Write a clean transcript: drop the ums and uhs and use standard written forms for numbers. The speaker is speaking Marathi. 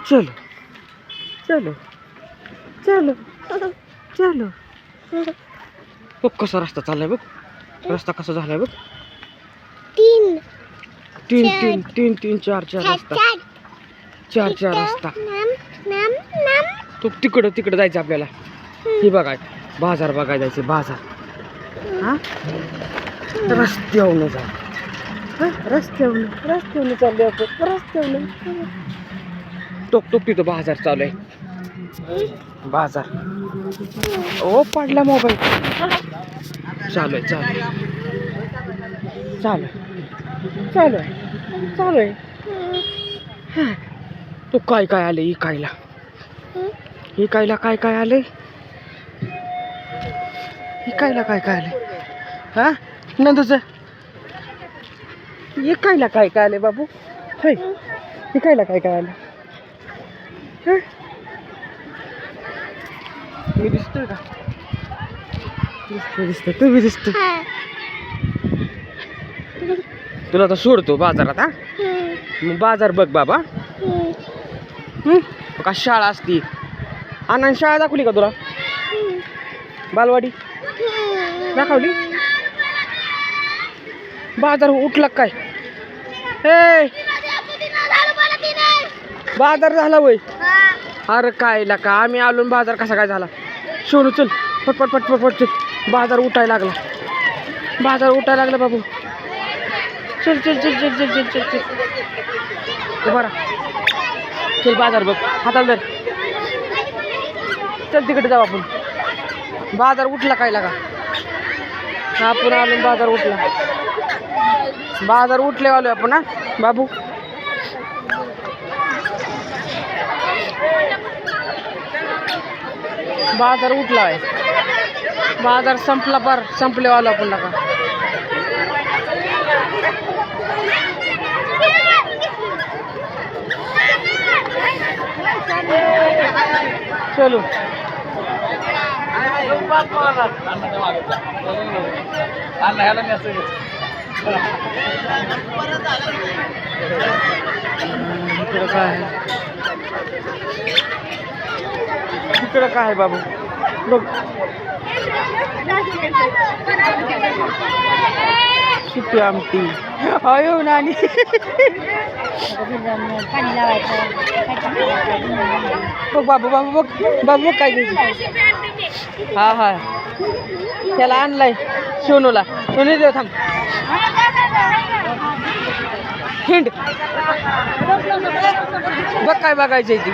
चलो चलो चलो चलो बघ कसा रस्ता चाललाय बघ. रस्ता कसा झालाय बघ. 3 तीन तीन तीन तीन चार चार रस्ता. चार चार रस्ता. तो तिकडं जायचं आपल्याला. हे बघाय बाजार बघाय जायचं. बाजार हा रस्त्यावरून जा. रस्त्यावरून चालले आपण. रस्त्यावरून टोक तिथं बाजार चालू आहे. बाजार. ओ पडला मोबाईल. चालू आहे चालू आहे. तो काय आले इकायला काय आले. इकायला काय आले. हा नंदूच इकायला काय आले बाबू. होय इकायला काय आले. मी दिसतोय का. दिसतोय तू बी दिसतो. तुला तर सोडतो बाजारात. हा मग बाजार बघ बाबा. का शाळा असती. अण्णांनी शाळा दाखवली का तुला. बालवाडी दाखवली. बाजार उठला काय. हे बाजार झाला वय. अरे काय का आम्ही आलो बाजार कसा काय झाला. सोनू चल पटपट चल. बाजार उठायला लागला बाबू. चल बरा चल बाजार बघ. हाताला धर. चल तिकडे जाऊ आपण. बाजार उठला काय लागा. आपण आलो बाजार उठला. बाजार उठले आलो आपण. हा बाबू बाजार उठला आहे. बाजार संपले आलो आपण लागा. चलो इकडं काय आहे बाबू बघ. सुकी आमटी. अयो नानी बघ बाबू बघ काय घ्यायची. हा त्याला आणलाय सोनूला. सोनू देव थांब. हिंड बघ काय बघायची ती.